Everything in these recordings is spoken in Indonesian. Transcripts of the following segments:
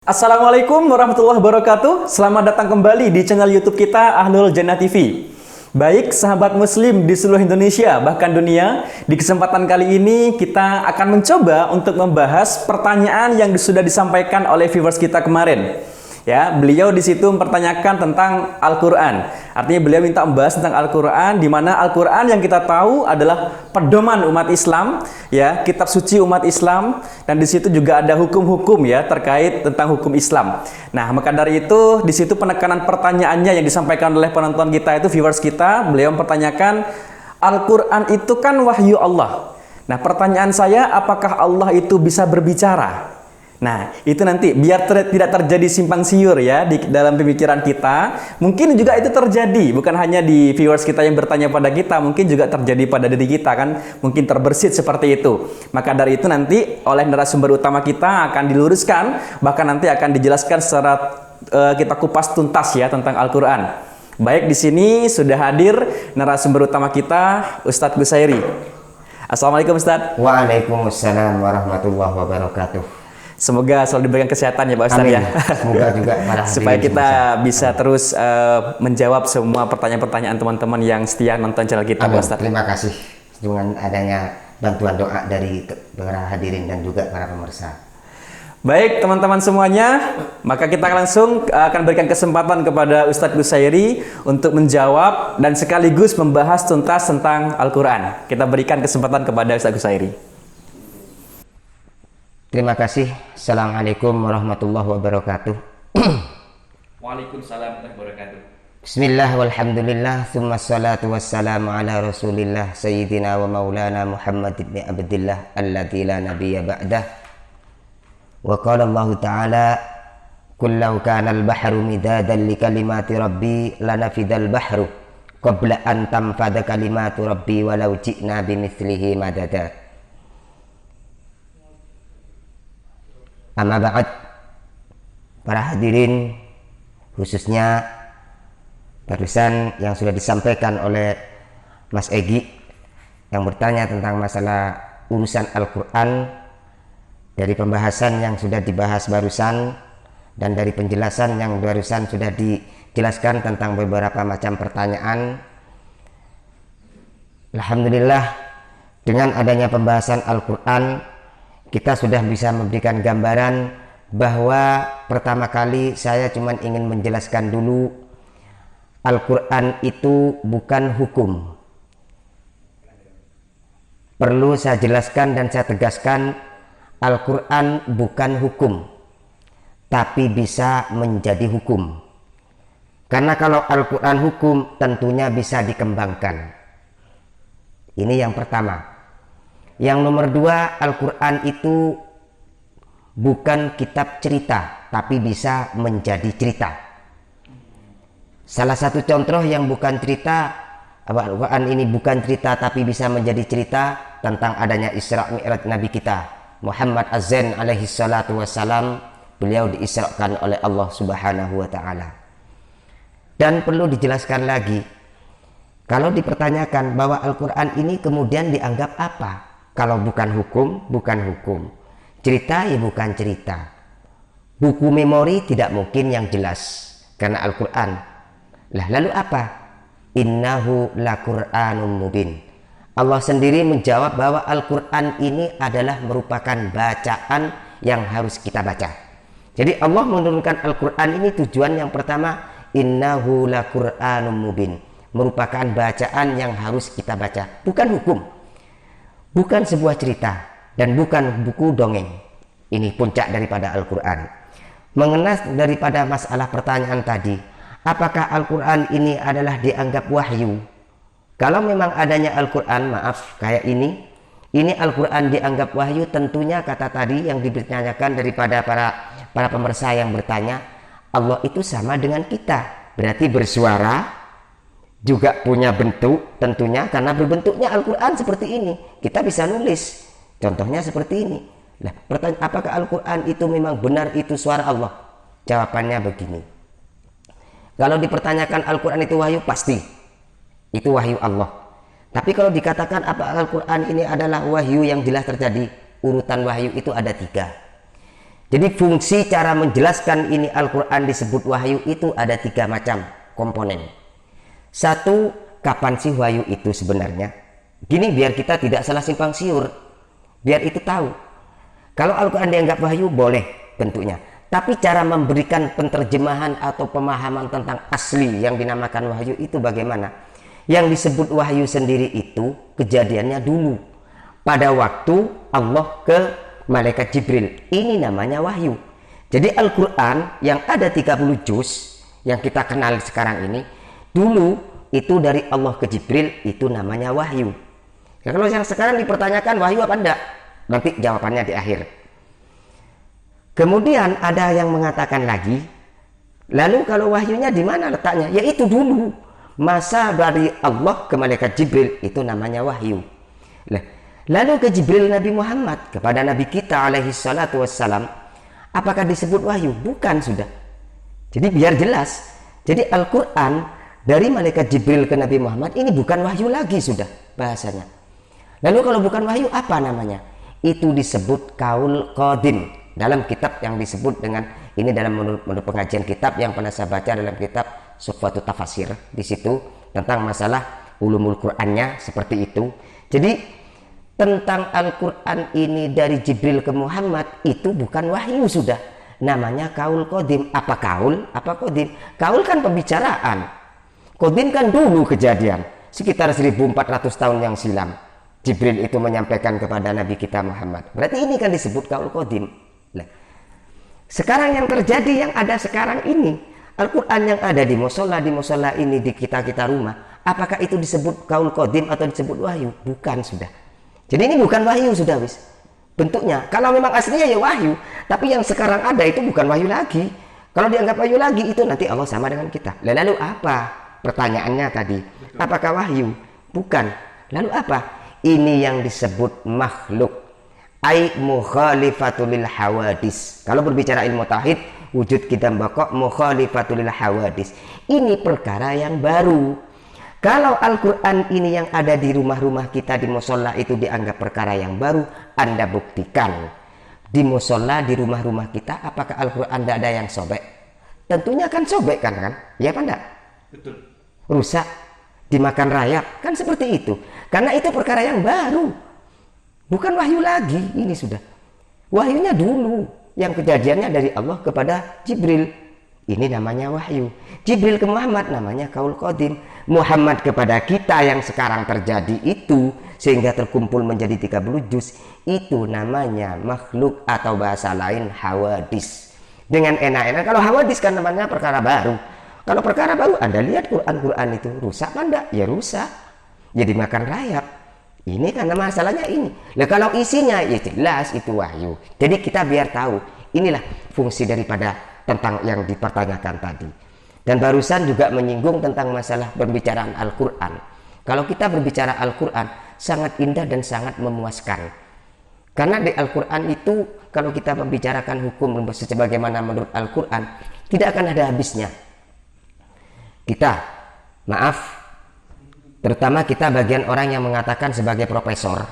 Assalamualaikum warahmatullahi wabarakatuh. Selamat datang kembali di channel YouTube kita Ahlul Jannah TV. Baik sahabat muslim di seluruh Indonesia bahkan dunia, di kesempatan kali ini kita akan mencoba untuk membahas pertanyaan yang sudah disampaikan oleh viewers kita kemarin. Ya, beliau di situ mempertanyakan tentang Al-Qur'an. Artinya beliau minta membahas tentang Al-Qur'an, di mana Al-Qur'an yang kita tahu adalah pedoman umat Islam, ya, kitab suci umat Islam, dan di situ juga ada hukum-hukum ya terkait tentang hukum Islam. Nah, maka dari itu di situ penekanan pertanyaannya yang disampaikan oleh penonton kita itu viewers kita, beliau mempertanyakan Al-Qur'an itu kan wahyu Allah. Nah, pertanyaan saya, apakah Allah itu bisa berbicara? Nah, itu nanti biar tidak terjadi simpang siur ya di dalam pemikiran kita. Mungkin juga itu terjadi, bukan hanya di viewers kita yang bertanya pada kita, mungkin juga terjadi pada diri kita kan, mungkin terbersit seperti itu. Maka dari itu nanti oleh narasumber utama kita akan diluruskan, bahkan nanti akan dijelaskan secara kita kupas tuntas ya tentang Al-Qur'an. Baik, di sini sudah hadir narasumber utama kita, Ustadz Gusairi. Assalamualaikum Ustadz. Waalaikumsalam warahmatullahi wabarakatuh. Semoga selalu diberikan kesehatan ya Pak Ustadz ya. Semoga juga para supaya kita bisa terus menjawab semua pertanyaan-pertanyaan teman-teman yang setia nonton channel kita Pak Ustadz. Terima kasih dengan adanya bantuan doa dari para hadirin dan juga para pemirsa. Baik teman-teman semuanya, maka kita langsung akan berikan kesempatan kepada Ustadz Gusairi untuk menjawab dan sekaligus membahas tuntas tentang Al-Qur'an. Kita berikan kesempatan kepada Ustadz Gusairi. Terima kasih. Assalamualaikum warahmatullahi wabarakatuh. Waalaikumsalam warahmatullahi wabarakatuh. Bismillah walhamdulillah thumma salatu wassalamu ala rasulillah sayyidina wa maulana Muhammad ibn Abdillah alladzi la nabiyya ba'dah. Wa qala Allah ta'ala kullau kana al-bahru midadan li kalimati rabbi lanafidal bahru qabla an tanfada kalimatu rabbi walau ji'na bimithlihi madada. Amma ba'd, para hadirin, khususnya barusan yang sudah disampaikan oleh Mas Egi yang bertanya tentang masalah urusan Al-Quran, dari pembahasan yang sudah dibahas barusan dan dari penjelasan yang barusan sudah dijelaskan tentang beberapa macam pertanyaan. Alhamdulillah, dengan adanya pembahasan Al-Quran, kita sudah bisa memberikan gambaran bahwa pertama kali saya cuma ingin menjelaskan dulu Al-Quran itu bukan hukum. Perlu saya jelaskan dan saya tegaskan, Al-Quran bukan hukum, tapi bisa menjadi hukum. Karena kalau Al-Quran hukum tentunya bisa dikembangkan. Ini yang pertama. Yang nomor dua, Al-Quran itu bukan kitab cerita, tapi bisa menjadi cerita. Salah satu contoh yang bukan cerita, Al-Quran ini bukan cerita tapi bisa menjadi cerita tentang adanya Isra Mi'raj Nabi kita Muhammad Az-Zain alaihi salatu wassalam. Beliau diisrakan oleh Allah subhanahu wa ta'ala. Dan perlu dijelaskan lagi, kalau dipertanyakan bahwa Al-Quran ini kemudian dianggap apa? Kalau bukan hukum, bukan hukum. Cerita ya bukan cerita. Buku memori tidak mungkin yang jelas karena Al-Quran. Lah lalu apa? Innahu laqur'anum mubin. Allah sendiri menjawab bahwa Al-Quran ini adalah merupakan bacaan yang harus kita baca. Jadi Allah menurunkan Al-Quran ini tujuan yang pertama, innahu laqur'anum mubin, merupakan bacaan yang harus kita baca, bukan hukum. Bukan sebuah cerita dan bukan buku dongeng. Ini puncak daripada Al-Quran. Mengenai daripada masalah pertanyaan tadi, apakah Al-Quran ini adalah dianggap wahyu? Kalau memang adanya Al-Quran, maaf kayak ini Al-Quran dianggap wahyu, tentunya kata tadi yang ditanyakan daripada para pemirsa yang bertanya, Allah itu sama dengan kita, berarti bersuara, juga punya bentuk tentunya, karena berbentuknya Al-Quran seperti ini. Kita bisa nulis, contohnya seperti ini. Nah, pertanyaan, apakah Al-Quran itu memang benar itu suara Allah? Jawabannya begini. Kalau dipertanyakan Al-Quran itu wahyu, pasti itu wahyu Allah. Tapi kalau dikatakan apa Al-Quran ini adalah wahyu yang jelas terjadi, urutan wahyu itu ada 3. Jadi fungsi cara menjelaskan ini Al-Quran disebut wahyu itu ada 3 macam komponen. Satu, kapan sih wahyu itu sebenarnya? Gini biar kita tidak salah simpang siur, biar itu tahu. Kalau Al-Quran dianggap wahyu boleh bentuknya, tapi cara memberikan penterjemahan atau pemahaman tentang asli yang dinamakan wahyu itu bagaimana? Yang disebut wahyu sendiri itu kejadiannya dulu pada waktu Allah ke malaikat Jibril, ini namanya wahyu. Jadi Al-Quran yang ada 30 juz yang kita kenal sekarang ini, dulu itu dari Allah ke Jibril, itu namanya wahyu. Ya, kalau yang sekarang dipertanyakan wahyu apa enggak, nanti jawabannya di akhir. Kemudian ada yang mengatakan lagi, lalu kalau wahyunya di mana letaknya? Yaitu dulu masa dari Allah ke malaikat Jibril, itu namanya wahyu. Lalu ke Jibril Nabi Muhammad kepada Nabi kita alaihi salatu wassalam, apakah disebut wahyu? Bukan, sudah. Jadi biar jelas, jadi Al-Quran dari malaikat Jibril ke Nabi Muhammad ini bukan wahyu lagi, sudah bahasanya. Lalu kalau bukan wahyu apa namanya? Itu disebut kaul qadim dalam kitab yang disebut dengan ini, dalam menurut pengajian kitab yang pernah saya baca dalam kitab Suhfatut Tafasir, di situ tentang masalah ulumul Qur'annya seperti itu. Jadi tentang Al-Quran ini dari Jibril ke Muhammad itu bukan wahyu, sudah namanya kaul qadim. Apa kaul? Apa qadim? Kaul kan pembicaraan, qadim kan dulu kejadian sekitar 1400 tahun yang silam. Jibril itu menyampaikan kepada Nabi kita Muhammad. Berarti ini kan disebut kaul qadim. Nah, sekarang yang terjadi yang ada sekarang ini, Al-Quran yang ada di musola ini di kita rumah, apakah itu disebut kaul qadim atau disebut wahyu? Bukan, sudah. Jadi ini bukan wahyu, sudah wis. Bentuknya, kalau memang aslinya ya wahyu, tapi yang sekarang ada itu bukan wahyu lagi. Kalau dianggap wahyu lagi, itu nanti Allah sama dengan kita. Lalu apa? Pertanyaannya tadi, apakah wahyu? Bukan. Lalu apa? Ini yang disebut makhluk, ai mukhalifatul hawadis. Kalau berbicara ilmu tauhid, wujud qidam baqa mukhalifatul hawadis. Ini perkara yang baru. Kalau Al-Quran ini yang ada di rumah-rumah kita di musola itu dianggap perkara yang baru, Anda buktikan di musola di rumah-rumah kita, apakah Al-Quran tidak ada yang sobek? Tentunya kan sobek kan? Ya apa enggak? Betul. Rusak, dimakan rayap, kan seperti itu. Karena itu perkara yang baru, bukan wahyu lagi. Ini sudah wahyunya dulu, yang kejadiannya dari Allah kepada Jibril, ini namanya wahyu. Jibril ke Muhammad namanya kaul qadim. Muhammad kepada kita yang sekarang terjadi itu sehingga terkumpul menjadi 30 juz, itu namanya makhluk atau bahasa lain hawadis. Dengan enak-enak, kalau hawadis kan namanya perkara baru. Kalau perkara baru, Anda lihat Quran itu rusak apa enggak? Ya rusak, jadi makan rayap. Ini karena masalahnya ini. Nah, kalau isinya ya jelas itu wahyu. Jadi kita biar tahu, inilah fungsi daripada tentang yang dipertanyakan tadi. Dan barusan juga menyinggung tentang masalah pembicaraan Al-Quran. Kalau kita berbicara Al-Quran sangat indah dan sangat memuaskan. Karena di Al-Quran itu kalau kita membicarakan hukum sebagaimana menurut Al-Quran, tidak akan ada habisnya. Kita, maaf, terutama kita bagian orang yang mengatakan sebagai profesor.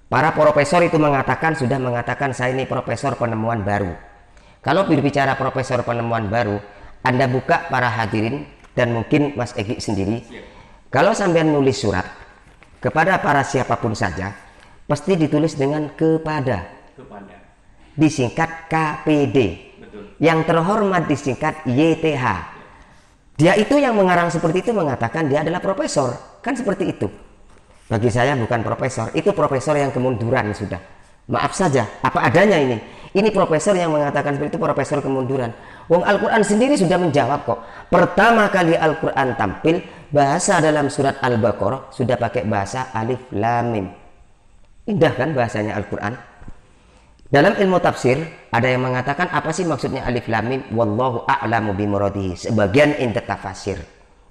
Para profesor itu sudah mengatakan saya ini profesor penemuan baru. Kalau berbicara profesor penemuan baru, Anda buka para hadirin dan mungkin Mas Egi sendiri, kalau sampean nulis surat kepada para siapapun saja, pasti ditulis dengan kepada. Disingkat KPD. Betul. Yang terhormat disingkat YTH. Dia itu yang mengarang seperti itu mengatakan dia adalah profesor. Kan seperti itu. Bagi saya bukan profesor, itu profesor yang kemunduran sudah. Maaf saja, apa adanya ini. Ini profesor yang mengatakan seperti itu, profesor kemunduran. Wong Al-Quran sendiri sudah menjawab kok. Pertama kali Al-Quran tampil, bahasa dalam surat Al-Baqarah sudah pakai bahasa alif lam mim. Indah kan bahasanya Al-Quran. Dalam ilmu tafsir ada yang mengatakan apa sih maksudnya alif lam mim? Wallahu a'lamu bimuradihi. Sebagian indah tafsir.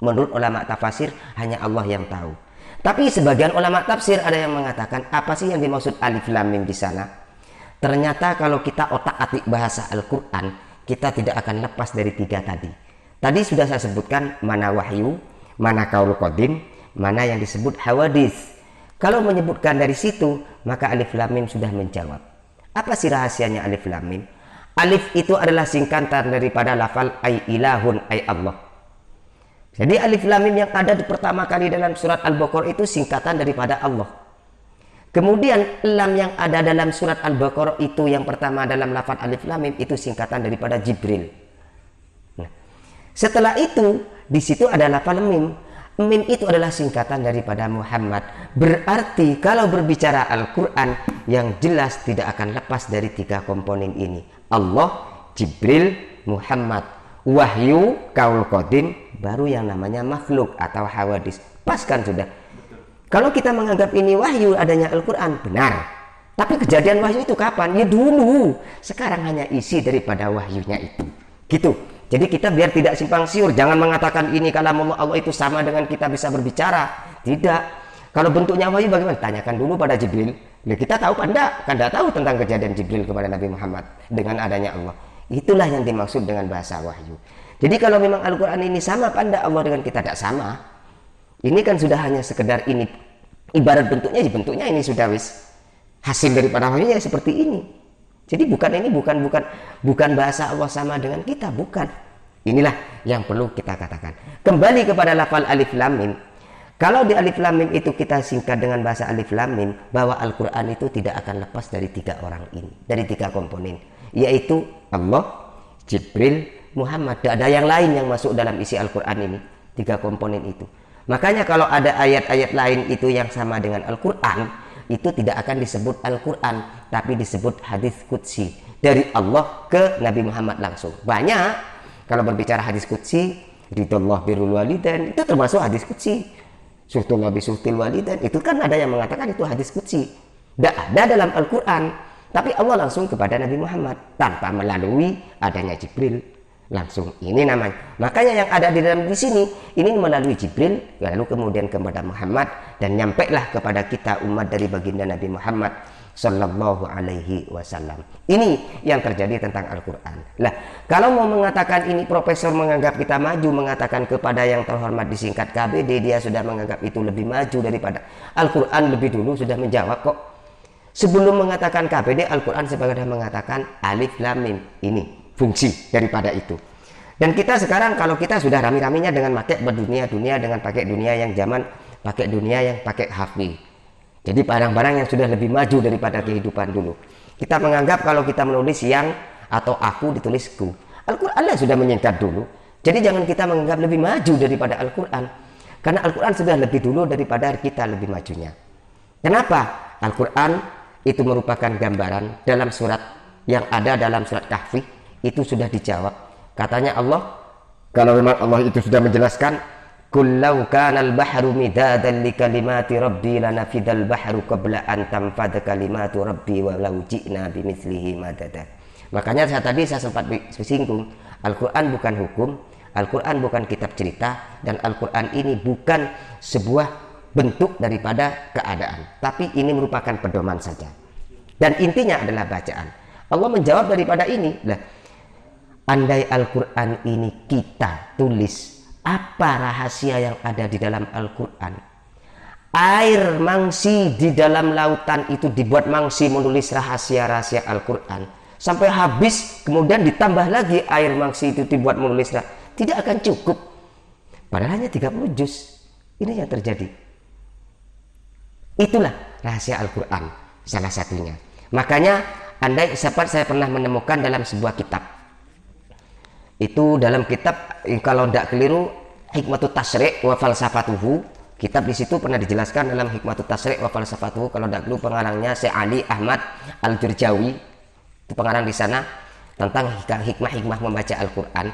Menurut ulama tafsir hanya Allah yang tahu. Tapi sebagian ulama tafsir ada yang mengatakan apa sih yang dimaksud alif lam mim di sana? Ternyata kalau kita otak-atik bahasa Al-Quran, kita tidak akan lepas dari 3 tadi. Tadi sudah saya sebutkan mana wahyu, mana kaul qadim, mana yang disebut hawadis. Kalau menyebutkan dari situ, maka alif lam mim sudah menjawab. Apa sih rahasianya alif lam mim? Alif itu adalah singkatan daripada lafal ay ilahun, ay Allah. Jadi alif lam mim yang ada di pertama kali dalam surat Al-Baqarah itu singkatan daripada Allah. Kemudian lam yang ada dalam surat Al-Baqarah itu yang pertama dalam lafal alif lam mim itu singkatan daripada Jibril. Nah, setelah itu di situ ada lafal mim. Mim itu adalah singkatan daripada Muhammad. Berarti kalau berbicara Al-Quran yang jelas tidak akan lepas dari 3 komponen ini. Allah, Jibril, Muhammad. Wahyu, kaul qadim, baru yang namanya makhluk atau hawadis. Pas kan sudah. Kalau kita menganggap ini wahyu adanya Al-Quran, benar. Tapi kejadian wahyu itu kapan? Ya dulu. Sekarang hanya isi daripada wahyunya itu. Gitu. Jadi kita biar tidak simpang siur, jangan mengatakan ini kalamullah Allah itu sama dengan kita bisa berbicara. Tidak. Kalau bentuknya wahyu bagaimana? Tanyakan dulu pada Jibril. Nah, kita tahu apa enggak? Kan tidak tahu tentang kejadian Jibril kepada Nabi Muhammad dengan adanya Allah. Itulah yang dimaksud dengan bahasa wahyu. Jadi kalau memang Al-Quran ini sama apa enggak Allah dengan kita? Tidak sama. Ini kan sudah hanya sekedar ini. Ibarat bentuknya, ya bentuknya ini sudah wis. Hasil daripada wahyunya seperti ini. Jadi bukan bahasa Allah sama dengan kita, bukan. Inilah yang perlu kita katakan. Kembali kepada lafal alif lam mim. Kalau di alif lam mim itu kita singkat dengan bahasa alif lam mim, bahwa Al-Qur'an itu tidak akan lepas dari 3 orang ini, dari 3 komponen, yaitu Allah, Jibril, Muhammad. Tidak ada yang lain yang masuk dalam isi Al-Qur'an ini, 3 komponen itu. Makanya kalau ada ayat-ayat lain itu yang sama dengan Al-Qur'an, itu tidak akan disebut Al-Quran, tapi disebut hadis qudsi dari Allah ke Nabi Muhammad langsung. Banyak kalau berbicara hadis qudsi, ridallah birrul walidain, itu termasuk hadis qudsi. Suhtullah bisuhtil walidain, itu kan ada yang mengatakan itu hadis qudsi. Tidak ada dalam Al-Quran, tapi Allah langsung kepada Nabi Muhammad tanpa melalui adanya Jibril. Langsung ini namanya. Makanya yang ada di dalam di sini ini melalui Jibril, lalu kemudian kepada Muhammad, dan nyampailah kepada kita umat dari baginda Nabi Muhammad sallallahu alaihi wasallam. Ini yang terjadi tentang Al-Quran. Lah, kalau mau mengatakan ini profesor menganggap kita maju, mengatakan kepada yang terhormat disingkat KBD, dia sudah menganggap itu lebih maju daripada Al-Quran, lebih dulu sudah menjawab kok. Sebelum mengatakan KBD, Al-Quran sebagai mengatakan alif lam mim. Ini fungsi daripada itu. Dan kita sekarang kalau kita sudah rame-ramenya dengan pakai berdunia-dunia, dengan pakai dunia yang zaman pakai dunia yang pakai hafi. Jadi barang-barang yang sudah lebih maju daripada kehidupan dulu. Kita menganggap kalau kita menulis yang atau aku ditulisku. Al-Quran lah sudah menyingkat dulu. Jadi jangan kita menganggap lebih maju daripada Al-Quran. Karena Al-Quran sudah lebih dulu daripada kita lebih majunya. Kenapa? Al-Quran itu merupakan gambaran dalam surat yang ada dalam surat Kahfi. Itu sudah dijawab. Katanya Allah, kalau memang Allah itu sudah menjelaskan, qul law kana al-bahru midadan li kalimati rabbi lanafidal bahru qabla an tanfada kalimatu rabbi walau ji'na bimithlihi madada. Makanya saya sempat singgung, Al-Quran bukan hukum, Al-Quran bukan kitab cerita, dan Al-Quran ini bukan sebuah bentuk daripada keadaan, tapi ini merupakan pedoman saja. Dan intinya adalah bacaan. Allah menjawab daripada ini. Lah, andai Al-Quran ini kita tulis, apa rahasia yang ada di dalam Al-Quran? Air mangsi di dalam lautan itu dibuat mangsi menulis rahasia-rahasia Al-Quran. Sampai habis, kemudian ditambah lagi air mangsi itu dibuat menulis rahasia. Tidak akan cukup. Padahal hanya 30 juz. Ini yang terjadi. Itulah rahasia Al-Quran, salah satunya. Makanya, andai sempat saya pernah menemukan dalam sebuah kitab. Itu dalam kitab, kalau tidak keliru, Hikmatut Tasyri' wa Falsafatuhu. Kitab di situ pernah dijelaskan dalam Hikmatut Tasyri' wa Falsafatuhu. Kalau tidak keliru pengarangnya Syekh Ali Ahmad Al-Jurjawi. Itu pengarang di sana tentang hikmah-hikmah membaca Al-Quran.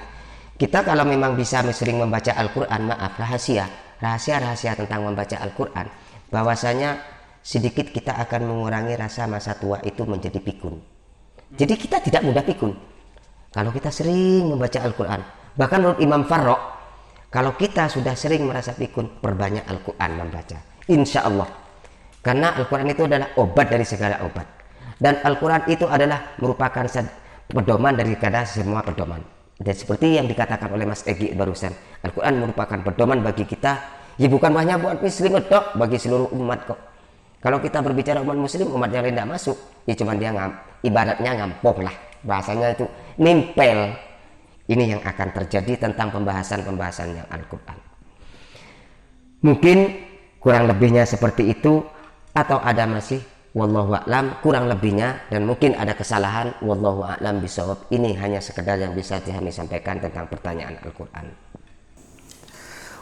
Kita kalau memang bisa sering membaca Al-Quran, maaf, rahasia tentang membaca Al-Quran, bahwasanya sedikit kita akan mengurangi rasa masa tua itu menjadi pikun. Jadi kita tidak mudah pikun kalau kita sering membaca Al-Quran. Bahkan menurut Imam Farrokh, kalau kita sudah sering merasa pikun, perbanyak Al-Quran membaca, insya Allah. Karena Al-Quran itu adalah obat dari segala obat, dan Al-Quran itu adalah merupakan pedoman daripada semua pedoman. Dan seperti yang dikatakan oleh Mas Egi barusan, Al-Quran merupakan pedoman bagi kita, ya bukan hanya buat muslim, dok, bagi seluruh umat kok. Kalau kita berbicara umat muslim, umat yang lain tidak masuk, ya cuma dia ibaratnya ngampoh lah. bahasanya itu nempel. Ini yang akan terjadi tentang pembahasan-pembahasan yang Al-Quran. Mungkin kurang lebihnya seperti itu, atau ada masih wallahu a'lam kurang lebihnya, dan mungkin ada kesalahan, wallahu a'lam bishawab. Ini hanya sekedar yang bisa kami sampaikan tentang pertanyaan Al-Quran.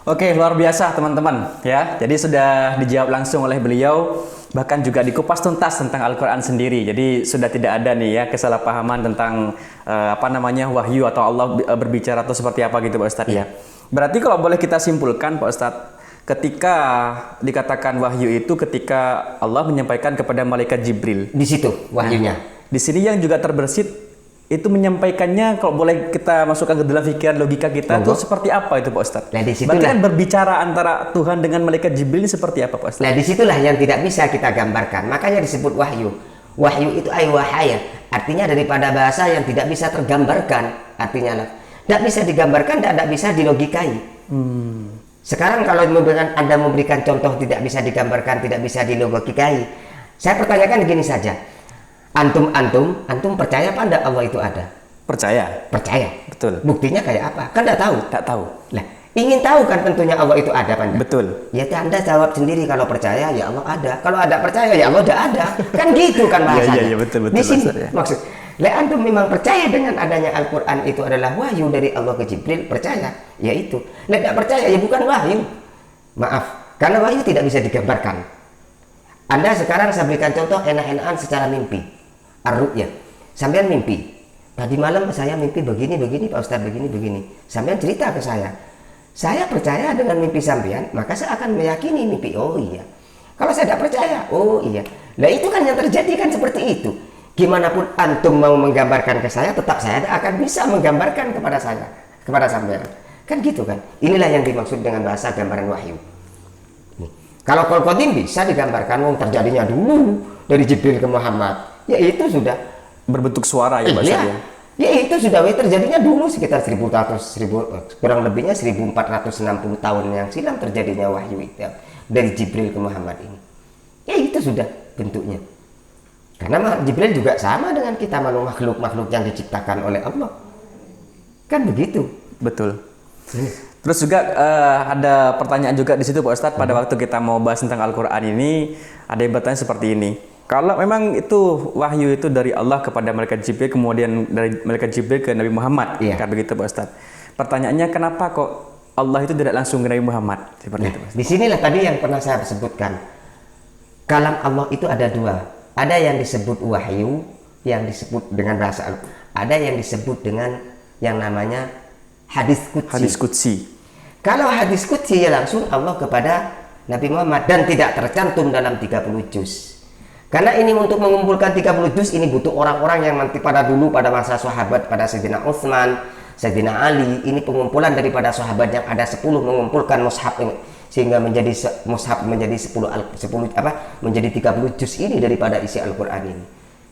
Oke, luar biasa teman-teman ya. Jadi sudah dijawab langsung oleh beliau, bahkan juga dikupas tuntas tentang Al-Quran sendiri. Jadi sudah tidak ada nih ya kesalahpahaman tentang wahyu atau Allah berbicara atau seperti apa gitu Pak Ustadz ya. Berarti kalau boleh kita simpulkan Pak Ustadz, ketika dikatakan wahyu itu ketika Allah menyampaikan kepada malaikat Jibril. Di situ wahyunya. Di sini yang juga terbersit itu menyampaikannya, kalau boleh kita masukkan ke dalam pikiran logika kita, itu seperti apa itu Pak Ustadz? Nah, disitulah, berarti kan berbicara antara Tuhan dengan malaikat Jibril ini seperti apa Pak Ustadz? Nah, disitulah yang tidak bisa kita gambarkan. Makanya disebut wahyu. Wahyu itu wahaya. Artinya daripada bahasa yang tidak bisa tergambarkan. Artinya tidak bisa digambarkan, tidak bisa dilogikai. Sekarang kalau Anda memberikan contoh tidak bisa digambarkan, tidak bisa dilogikai, saya pertanyakan gini saja. Antum percaya apa enggak Allah itu ada? Percaya. Betul. Buktinya kayak apa? Kan enggak tahu. Tak tahu. Lah, ingin tahu kan tentunya Allah itu ada apa enggak? Betul. Ya Anda jawab sendiri, kalau percaya ya Allah ada. Kalau ada percaya ya Allah udah ada. Kan gitu kan bahasanya. Iya, betul. Di sini ya. maksud. Lah antum memang percaya dengan adanya Al-Quran itu adalah wahyu dari Allah ke Jibril, percaya. Ya itu. Lah enggak percaya ya bukan wahyu. Maaf, karena wahyu tidak bisa digambarkan. Anda sekarang saya berikan contoh enak-enakan secara mimpi. Ar-ru'yah, sampean mimpi tadi malam saya mimpi begini Pak Ustadz, begini. Sampean cerita ke saya percaya dengan mimpi sampean, maka saya akan meyakini mimpi. Oh iya. Kalau saya tidak percaya, oh iya. Nah itu kan yang terjadi kan seperti itu. Gimana pun antum mau menggambarkan ke saya, tetap saya akan bisa menggambarkan kepada sampean. Kan gitu kan. Inilah yang dimaksud dengan bahasa gambaran wahyu. Kalau Qadim bisa digambarkan, terjadinya dulu dari Jibril ke Muhammad. Ya itu sudah berbentuk suara ya Pak Ustadz ya. Ya itu sudah terjadinya dulu sekitar 1100 kurang lebihnya 1460 tahun yang silam terjadinya wahyu itu dari Jibril ke Muhammad ini. Ya itu sudah bentuknya. Karena Jibril juga sama dengan kita, makhluk-makhluk yang diciptakan oleh Allah. Kan begitu. Betul. Terus juga ada pertanyaan juga di situ Pak Ustadz, pada waktu kita mau bahas tentang Al-Quran ini, ada yang bertanya seperti ini. Kalau memang itu wahyu itu dari Allah kepada malaikat Jibril, kemudian dari malaikat Jibril ke Nabi Muhammad, kan begitu Pak Ustadz. Pertanyaannya kenapa kok Allah itu tidak langsung ke Nabi Muhammad seperti itu? Di sinilah tadi yang pernah saya sebutkan. Kalam Allah itu ada dua. Ada yang disebut wahyu, yang disebut dengan bahasa Al-Quran. Ada yang disebut dengan yang namanya hadis qudsi. Hadis qudsi. Kalau hadis qudsi ya langsung Allah kepada Nabi Muhammad dan tidak tercantum dalam 30 juz. Karena ini untuk mengumpulkan 30 juz ini butuh orang-orang yang nanti pada masa sahabat, pada Sayyidina Utsman, Sayyidina Ali, ini pengumpulan daripada sahabat yang ada 10 mengumpulkan mushaf ini sehingga menjadi mushaf menjadi 30 juz ini daripada isi Al-Qur'an ini.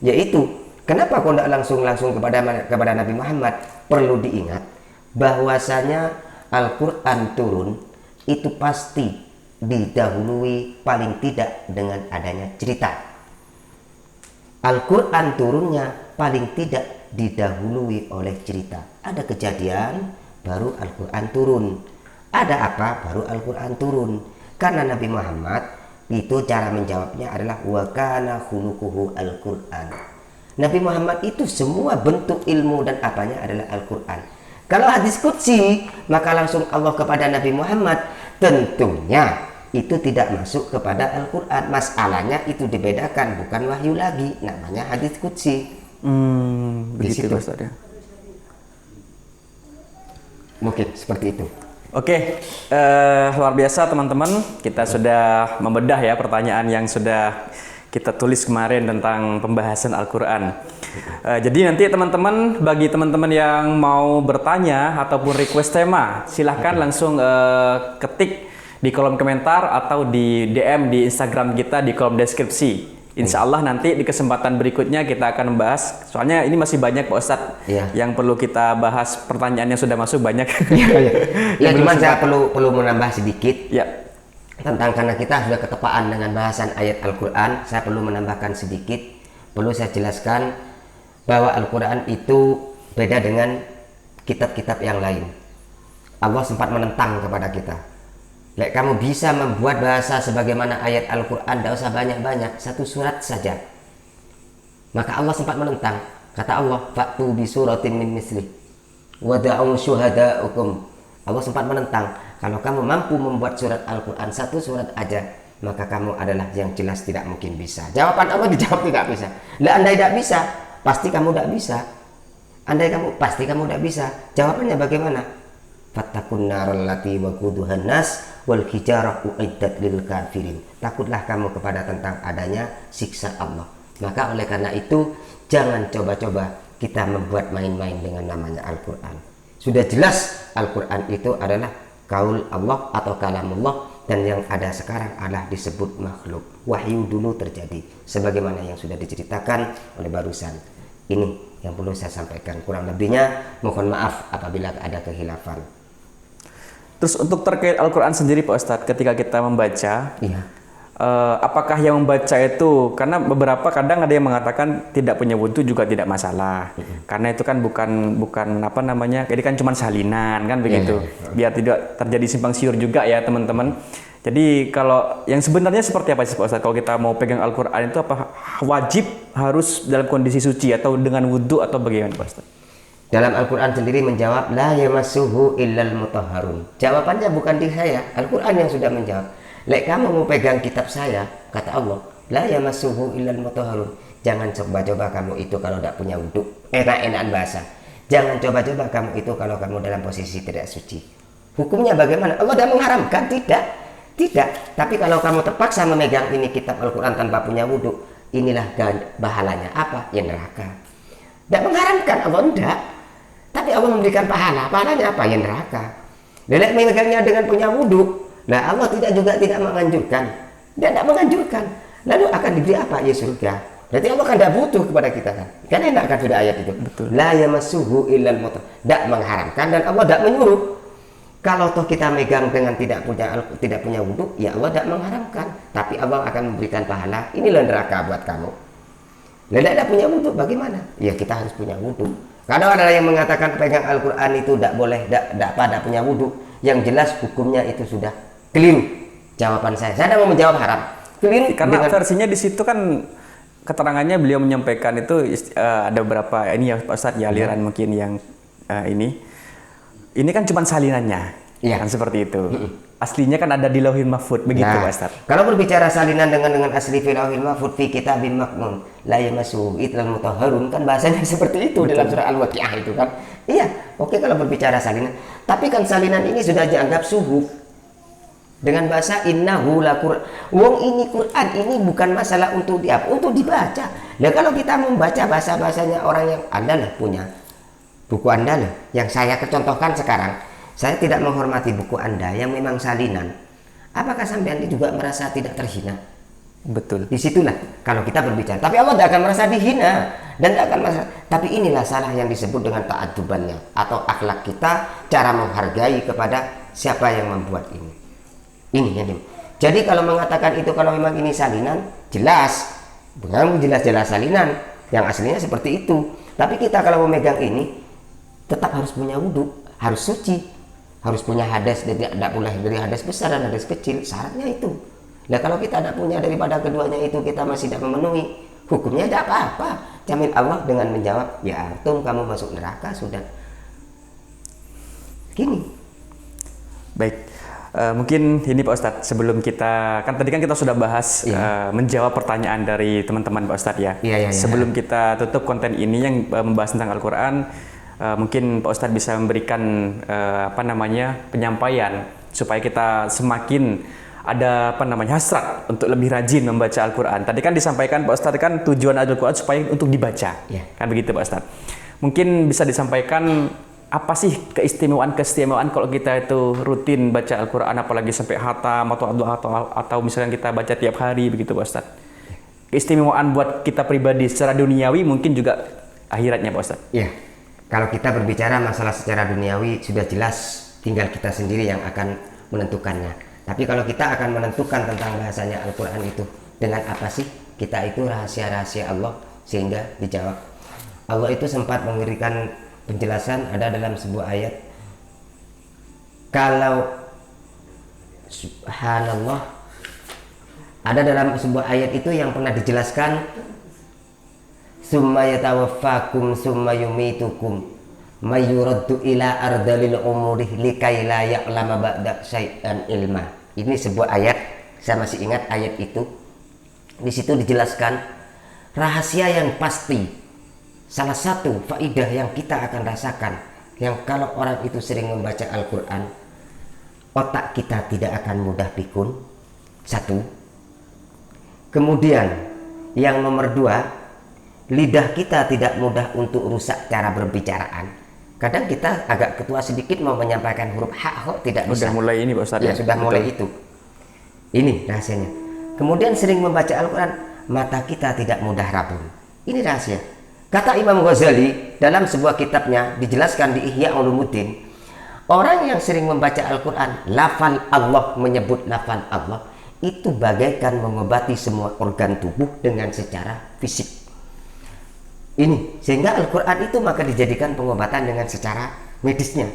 Yaitu kenapa kok tidak langsung kepada Nabi Muhammad? Perlu diingat bahwasanya Al-Qur'an turun itu pasti didahului paling tidak dengan adanya cerita. Al-Quran turunnya paling tidak didahului oleh cerita. Ada kejadian, baru Al-Quran turun. Ada apa, baru Al-Quran turun. Karena Nabi Muhammad, itu cara menjawabnya adalah wa kana khuluquhu Al-Quran. Nabi Muhammad itu semua bentuk ilmu dan apanya adalah Al-Quran. Kalau hadis qudsi, maka langsung Allah kepada Nabi Muhammad. Tentunya itu tidak masuk kepada Al-Quran. Masalahnya itu dibedakan, bukan wahyu lagi, namanya hadits qudsi. Begitu Ustaz ya. Mungkin seperti itu. Oke, luar biasa teman-teman. Kita sudah membedah ya pertanyaan yang sudah kita tulis kemarin tentang pembahasan Al-Quran. Jadi nanti teman-teman, bagi teman-teman yang mau bertanya ataupun request tema, silahkan langsung ketik di kolom komentar atau di DM di Instagram kita di kolom deskripsi. Insya Allah nanti di kesempatan berikutnya kita akan membahas. Soalnya ini masih banyak Pak Ustadz yang perlu kita bahas. Pertanyaannya sudah masuk banyak. Ya cuma saya perlu menambah sedikit. Ya. Tentang karena kita sudah ketepaan dengan bahasan ayat Al-Quran, saya perlu menambahkan sedikit. Perlu saya jelaskan bahwa Al-Quran itu beda dengan kitab-kitab yang lain. Allah sempat menentang kepada kita, lek kamu bisa membuat bahasa sebagaimana ayat Al-Quran, tidak usah banyak-banyak, satu surat saja. Maka Allah sempat menentang. Kata Allah, fa'tu bi suratin min misli wada'u syuhada'ukum. Allah sempat menentang, kalau kamu mampu membuat surat Al-Quran satu surat aja, maka kamu adalah yang jelas tidak mungkin bisa. Jawaban Allah dijawab tidak bisa. Lah andai tidak bisa, pasti kamu tidak bisa. Andai kamu, pasti kamu tidak bisa. Jawabannya bagaimana? Fattakun naral lati waquduhan nas wal hijarah uiddat lil kafirin. Takutlah kamu kepada tentang adanya siksa Allah. Maka oleh karena itu, jangan coba-coba kita membuat main-main dengan namanya Al-Quran. Sudah jelas Al-Quran itu adalah kaul Allah atau kalamullah, dan yang ada sekarang adalah disebut makhluk. Wahyu dulu terjadi sebagaimana yang sudah diceritakan oleh barusan. Ini yang perlu saya sampaikan. Kurang lebihnya mohon maaf apabila ada kehilafan. Terus untuk terkait Al-Quran sendiri Pak Ustadz, ketika kita membaca, Iya. apakah yang membaca itu, karena beberapa kadang ada yang mengatakan tidak punya wudhu juga tidak masalah, karena itu kan bukan apa namanya, ini kan cuma salinan kan begitu, biar tidak terjadi simpang siur juga ya teman-teman. Jadi kalau yang sebenarnya seperti apa sih Pak Ustadz, kalau kita mau pegang Al-Quran itu apa wajib harus dalam kondisi suci atau dengan wudhu atau bagaimana Pak Ustadz? Dalam Al-Quran sendiri menjawab, la yamassuhu illal mutahharun. Jawabannya bukan di saya, Al-Quran yang sudah menjawab. Lek kamu mau pegang kitab saya, kata Allah, la yamassuhu illal mutahharun. Jangan coba-coba kamu itu kalau tidak punya wudhu. Enak-enakan bahasa. Jangan coba-coba kamu itu kalau kamu dalam posisi tidak suci. Hukumnya bagaimana? Allah tidak mengharamkan, tidak. Tidak. Tapi kalau kamu terpaksa memegang ini kitab Al-Quran tanpa punya wudhu, inilah bahalanya apa? Ya neraka. Tidak mengharamkan, Allah tidak. Tapi Allah memberikan pahala. Pahalanya apa? Ya neraka. Lek memegangnya dengan punya wudhu, nah Allah tidak menganjurkan. Dia tidak menganjurkan. Lalu akan diberi apa? Ya surga. Berarti Allah kan tidak butuh kepada kita kan. Kan enak kan sudah ayat itu. Betul. La yamassuhu illal mutahharun. Tidak mengharamkan dan Allah tidak menyuruh. Kalau toh kita megang dengan tidak punya wudhu, ya Allah tidak mengharamkan. Tapi Allah akan memberikan pahala. Inilah neraka buat kamu. Tidak punya wudhu bagaimana? Ya kita harus punya wudhu. Kadang ada yang mengatakan pegang Al-Quran itu tidak boleh, tidak punya wudhu. Yang jelas hukumnya itu sudah keliru. Jawaban saya tidak mau menjawab haram. Keliru. Karena versinya di situ kan keterangannya beliau menyampaikan itu ada beberapa ini ya Pak Ustadz, ya aliran mungkin yang ini kan cuma salinannya, kan seperti itu. Aslinya kan ada di Lauhil Mahfudz, begitu Pak Ustadz. Kalau berbicara salinan dengan asli fi Lauhil Mahfudz fi kitabim maknun la yamassuhu illal mutahharun, kan bahasanya seperti itu. Betul. Dalam surah Al-Waqiah itu kan. Iya, oke kalau berbicara salinan. Tapi kan salinan ini sudah dianggap suhuf. Dengan bahasa innahu la Qur'an. Wong ini Quran ini bukan masalah untuk untuk dibaca. Nah kalau kita membaca bahasa-bahasanya orang yang Anda lah punya buku Anda lah, yang saya contohkan sekarang. Saya tidak menghormati buku Anda yang memang salinan. Apakah sampean juga merasa tidak terhina? Betul. Disitulah kalau kita berbicara. Tapi Allah tidak akan merasa dihina dan tidak akan merasa. Tapi inilah salah yang disebut dengan ta'addubannya atau akhlak kita, cara menghargai kepada siapa yang membuat ini. Ini yang jadi kalau mengatakan itu kalau memang ini salinan, jelas, bukan jelas-jelas salinan. Yang aslinya seperti itu. Tapi kita kalau memegang ini tetap harus punya wudhu, harus suci. Harus punya hadas, tidak boleh dari hadas besar dan hadas kecil, syaratnya itu. Nah kalau kita tidak punya daripada keduanya itu, kita masih tidak memenuhi, hukumnya tidak apa-apa. Jamin Allah dengan menjawab, ya antum kamu masuk neraka sudah. Gini. Baik, mungkin ini Pak Ustadz, sebelum kita, kan tadi kan kita sudah bahas menjawab pertanyaan dari teman-teman Pak Ustadz ya. Sebelum kita tutup konten ini yang membahas tentang Al-Quran, mungkin Pak Ustadz bisa memberikan penyampaian supaya kita semakin ada hasrat untuk lebih rajin membaca Al-Quran. Tadi kan disampaikan Pak Ustadz kan tujuan Al-Quran supaya untuk dibaca, kan begitu Pak Ustadz. Mungkin bisa disampaikan apa sih keistimewaan kalau kita itu rutin baca Al-Quran, apalagi sampai khatam atau misalnya kita baca tiap hari begitu Pak Ustadz. Keistimewaan buat kita pribadi secara duniawi, mungkin juga akhiratnya Pak Ustadz. Iya. Kalau kita berbicara masalah secara duniawi sudah jelas, tinggal kita sendiri yang akan menentukannya. Tapi kalau kita akan menentukan tentang bahasanya Al-Quran itu dengan apa sih? Kita itu rahasia-rahasia Allah sehingga dijawab. Allah itu sempat memberikan penjelasan ada dalam sebuah ayat, kalau subhanallah, ada dalam sebuah ayat itu yang pernah dijelaskan, summa yatawaffakum summa yumitukum mayuraddu ila ardalil umuri likai la ya'lama ba'da syai'an ilma. Ini sebuah ayat, saya masih ingat ayat itu. Di situ dijelaskan rahasia yang pasti, salah satu faidah yang kita akan rasakan, yang kalau orang itu sering membaca Al-Quran, otak kita tidak akan mudah pikun. Satu. Kemudian yang nomor dua, lidah kita tidak mudah untuk rusak cara berbicaraan. Kadang kita agak ketua sedikit mau menyampaikan huruf ha tidak bisa. Sudah mulai ini Pak Ustadz ya? Sudah mulai itu. Ini rahasianya. Kemudian sering membaca Al-Quran, mata kita tidak mudah rabun. Ini rahasia. Kata Imam Ghazali dalam sebuah kitabnya dijelaskan di Ihya Ulumuddin, orang yang sering membaca Al-Quran, lafal Allah, menyebut lafal Allah, itu bagaikan mengobati semua organ tubuh dengan secara fisik. Ini sehingga Al-Quran itu maka dijadikan pengobatan dengan secara medisnya.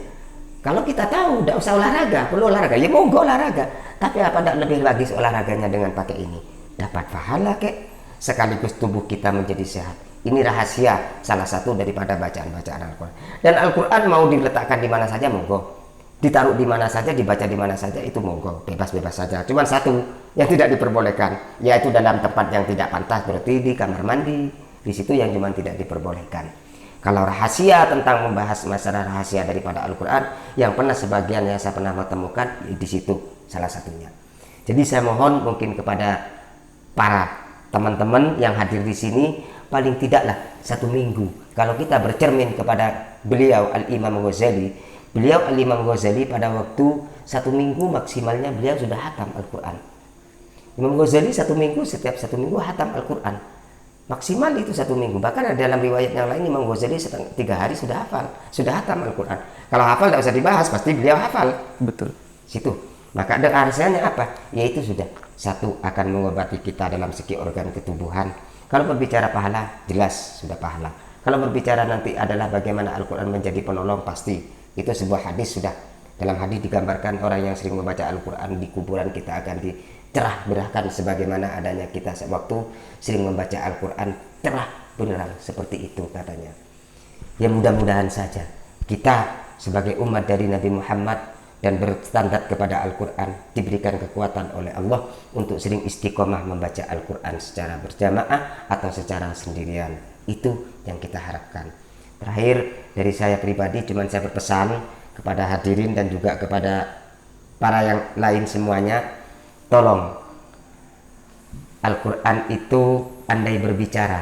Kalau kita tahu tidak usah olahraga, perlu olahraga, ya monggo olahraga, tapi apa tidak lebih bagus olahraganya dengan pakai ini, dapat pahala kek, sekaligus tubuh kita menjadi sehat. Ini rahasia salah satu daripada bacaan-bacaan Al-Quran. Dan Al-Quran mau diletakkan di mana saja monggo, ditaruh di mana saja, dibaca di mana saja, itu monggo, bebas-bebas saja. Cuman satu yang tidak diperbolehkan, yaitu dalam tempat yang tidak pantas, berarti di kamar mandi, di situ yang cuma tidak diperbolehkan. Kalau rahasia tentang membahas masalah rahasia daripada Al-Quran, yang pernah sebagian yang saya pernah menemukan di situ salah satunya. Jadi saya mohon mungkin kepada para teman-teman yang hadir di sini, paling tidaklah 1 minggu kalau kita bercermin kepada beliau Al-Imam Ghazali. Beliau Al-Imam Ghazali pada waktu 1 minggu maksimalnya beliau sudah hatam Al-Quran. Imam Ghazali 1 minggu, setiap 1 minggu hatam Al-Quran. Maksimal itu 1 minggu. Bahkan ada dalam riwayat yang lain Imam Ghazali 3 hari sudah hafal, sudah hatam Al-Quran. Kalau hafal tidak usah dibahas, pasti beliau hafal. Betul. Situ. Maka ada rahasianya apa? Yaitu sudah satu, akan mengobati kita dalam segi organ ketubuhan. Kalau berbicara pahala, jelas sudah pahala. Kalau berbicara nanti adalah bagaimana Al-Quran menjadi penolong, pasti itu sebuah hadis sudah. Dalam hadis digambarkan orang yang sering membaca Al-Quran di kuburan kita akan cerah berahkan sebagaimana adanya kita sewaktu sering membaca Al-Quran, cerah beneran seperti itu katanya. Ya mudah-mudahan saja kita sebagai umat dari Nabi Muhammad dan berstandar kepada Al-Quran diberikan kekuatan oleh Allah untuk sering istiqomah membaca Al-Quran secara berjamaah atau secara sendirian. Itu yang kita harapkan. Terakhir dari saya pribadi cuman saya berpesan kepada hadirin dan juga kepada para yang lain semuanya, tolong Al-Quran itu andai berbicara.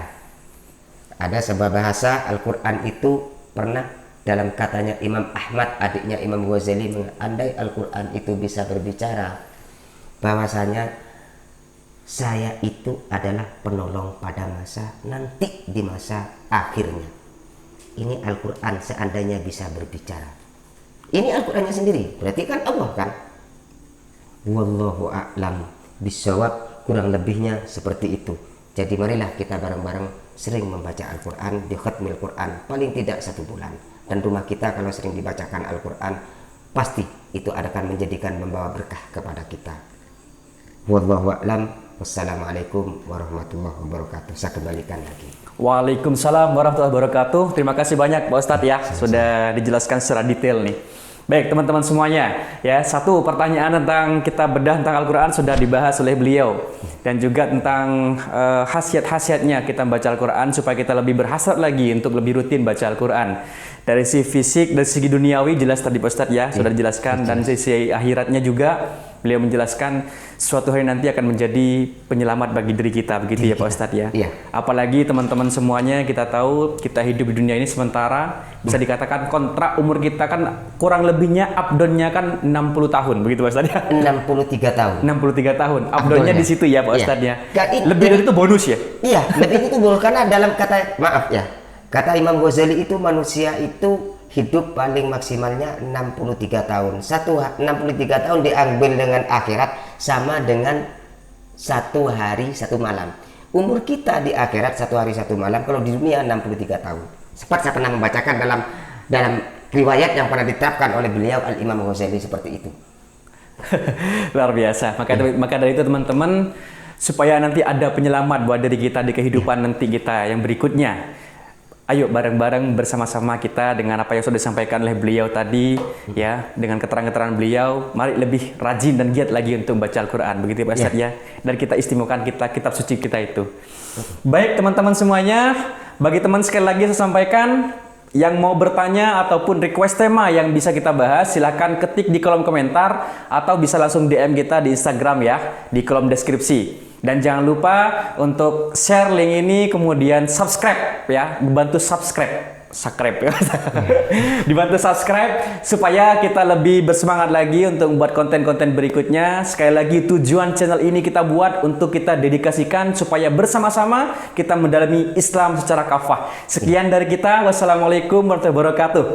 Ada sebuah bahasa Al-Quran itu pernah dalam katanya Imam Ahmad, adiknya Imam Ghazali, andai Al-Quran itu bisa berbicara, bahwasanya saya itu adalah penolong pada masa nanti, di masa akhirnya. Ini Al-Quran seandainya bisa berbicara. Ini Al-Qurannya sendiri, berarti kan Allah kan. Wallahu a'lam bishawab, kurang lebihnya seperti itu. Jadi marilah kita bareng-bareng sering membaca Al-Quran, di khatmil Quran paling tidak 1 bulan. Dan rumah kita kalau sering dibacakan Al-Quran, pasti itu akan menjadikan membawa berkah kepada kita. Wallahu a'lam. Wassalamualaikum warahmatullahi wabarakatuh. Saya kembalikan lagi. Waalaikumsalam warahmatullahi wabarakatuh. Terima kasih banyak Pak Ustadz ya, sudah dijelaskan secara detail nih. Baik teman-teman semuanya, ya satu pertanyaan tentang kita bedah tentang Al-Quran sudah dibahas oleh beliau, dan juga tentang khasiat-khasiatnya kita membaca Al-Quran supaya kita lebih berhasrat lagi untuk lebih rutin baca Al-Quran. Dari sisi fisik, dari segi duniawi jelas tadi Pak Ustadz ya, sudah dijelaskan, dan sisi akhiratnya juga beliau menjelaskan suatu hari nanti akan menjadi penyelamat bagi diri kita, begitu ya Pak Ustadz ya. Iya. Apalagi teman-teman semuanya kita tahu kita hidup di dunia ini sementara, bisa dikatakan kontrak umur kita kan kurang lebihnya updownnya kan 60 tahun, begitu Pak Ustadz ya. 63 tahun. 63 tahun. Updownnya di situ ya Pak Ustadz ya. Lebih dari itu bonus ya. Iya, lebih itu bonus karena dalam kata maaf ya. Kata Imam Ghazali itu manusia itu hidup paling maksimalnya 63 tahun. 63 tahun diambil dengan akhirat sama dengan 1 hari 1 malam. Umur kita di akhirat 1 hari 1 malam, kalau di dunia 63 tahun. Sempat saya pernah membacakan dalam riwayat yang pernah diterapkan oleh beliau Al-Imam Ghazali seperti itu. Luar biasa. Maka dari itu teman-teman, supaya nanti ada penyelamat buat diri kita di kehidupan nanti kita yang berikutnya. Ayo bareng-bareng bersama-sama kita dengan apa yang sudah disampaikan oleh beliau tadi, ya, dengan keterangan-keterangan beliau, mari lebih rajin dan giat lagi untuk membaca Al-Quran, begitu ya Pak Ustadz ya. Dan kita istimewakan kitab suci kita itu. Baik teman-teman semuanya, bagi teman sekali lagi saya sampaikan, yang mau bertanya ataupun request tema yang bisa kita bahas, silahkan ketik di kolom komentar atau bisa langsung DM kita di Instagram ya, di kolom deskripsi. Dan jangan lupa untuk share link ini, kemudian subscribe ya, dibantu subscribe ya. Dibantu subscribe supaya kita lebih bersemangat lagi untuk membuat konten-konten berikutnya. Sekali lagi tujuan channel ini kita buat untuk kita dedikasikan supaya bersama-sama kita mendalami Islam secara kafah. Sekian dari kita. Wassalamualaikum warahmatullahi wabarakatuh.